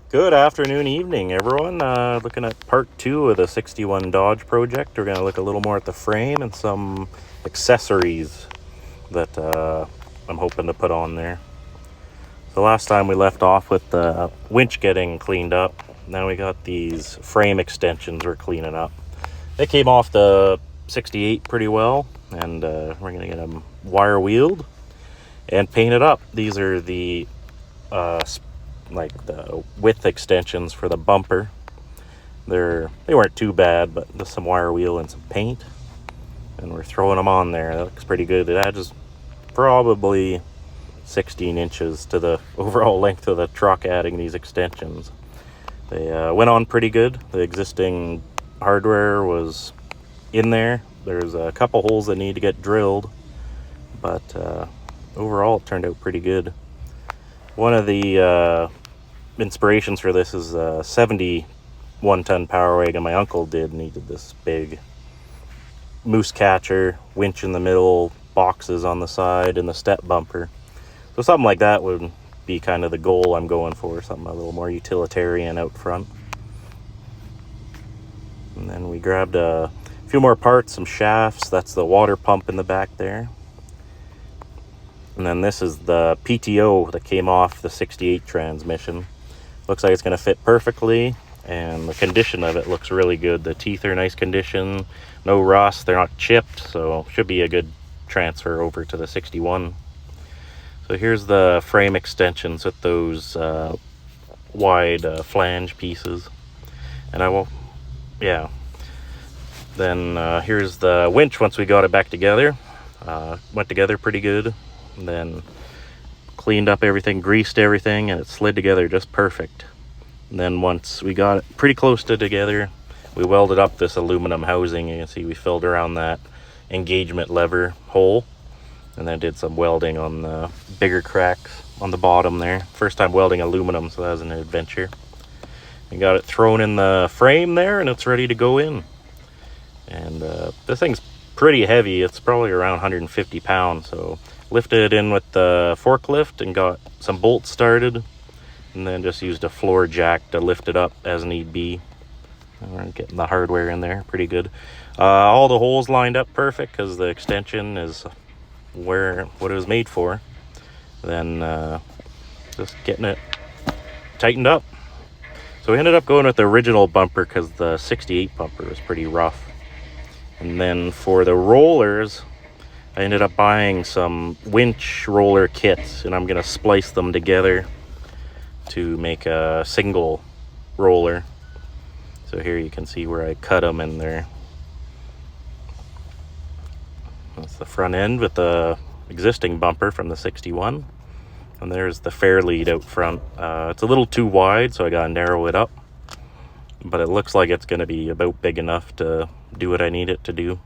Good afternoon, evening, everyone. Looking at part 2 of the 61 Dodge project. We're going to look a little more at the frame and some accessories that I'm hoping to put on there. So last time we left off with the winch getting cleaned up. Now we got these frame extensions we're cleaning up. They came off the 68 pretty well, and we're going to get them wire wheeled and painted up. These are the like the width extensions for the bumper. They weren't too bad, but just some wire wheel and some paint, and we're throwing them on there. That looks pretty good. It adds probably 16 inches to the overall length of the truck, adding these extensions. They went on pretty good. The existing hardware was in there. There's a couple holes that need to get drilled, but overall it turned out pretty good. One of the inspirations for this is a 71-ton power wagon my uncle did, and he did this big moose catcher, winch in the middle, boxes on the side, and the step bumper. So something like that would be kind of the goal I'm going for, something a little more utilitarian out front. And then we grabbed a few more parts, some shafts. That's the water pump in the back there. And then this is the PTO that came off the 68 transmission. Looks like it's going to fit perfectly, and the condition of it looks really good. The teeth are nice condition, no rust, they're not chipped, so should be a good transfer over to the 61. So here's the frame extensions with those wide flange pieces. And then here's the winch once we got it back together. Went together pretty good. And then cleaned up everything, greased everything, and it slid together just perfect. And then once we got it pretty close to together, we welded up this aluminum housing. You can see we filled around that engagement lever hole, and then did some welding on the bigger cracks on the bottom there. First time welding aluminum, so that was an adventure. We got it thrown in the frame there, and it's ready to go in. And this thing's pretty heavy. It's probably around 150 pounds, so lifted it in with the forklift and got some bolts started, and then just used a floor jack to lift it up as need be. And we're getting the hardware in there pretty good. All the holes lined up perfect because the extension is what it was made for. Then just getting it tightened up. So we ended up going with the original bumper because the 68 bumper was pretty rough. And then for the rollers, I ended up buying some winch roller kits, and I'm going to splice them together to make a single roller. So here you can see where I cut them in there. That's the front end with the existing bumper from the 61. And there's the fair lead out front. It's a little too wide, so I got to narrow it up. But it looks like it's going to be about big enough to do what I need it to do.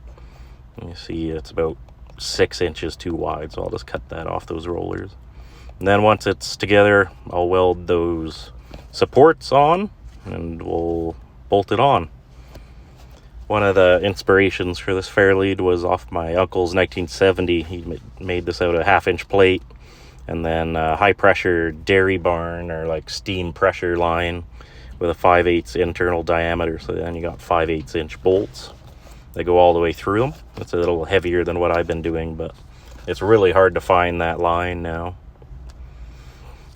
You see it's about 6 inches too wide, so I'll just cut that off those rollers. And then once it's together, I'll weld those supports on, and we'll bolt it on. One of the inspirations for this fairlead was off my uncle's 1970. He made this out of 1/2-inch plate, and then a high pressure dairy barn, or like steam pressure line, with a 5/8 internal diameter. So then you got 5/8 inch bolts. They go all the way through them. It's a little heavier than what I've been doing, but it's really hard to find that line now.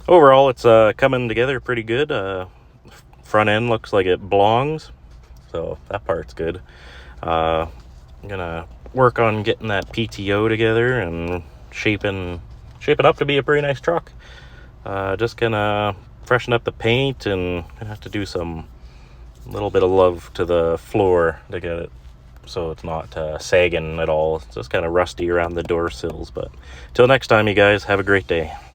Overall, it's coming together pretty good. Front end looks like it belongs, so that part's good. I'm gonna work on getting that PTO together and shaping up to be a pretty nice truck. Just gonna freshen up the paint, and gonna have to do some little bit of love to the floor to get it so it's not sagging at all. It's just kind of rusty around the door sills. But till next time, you guys, have a great day.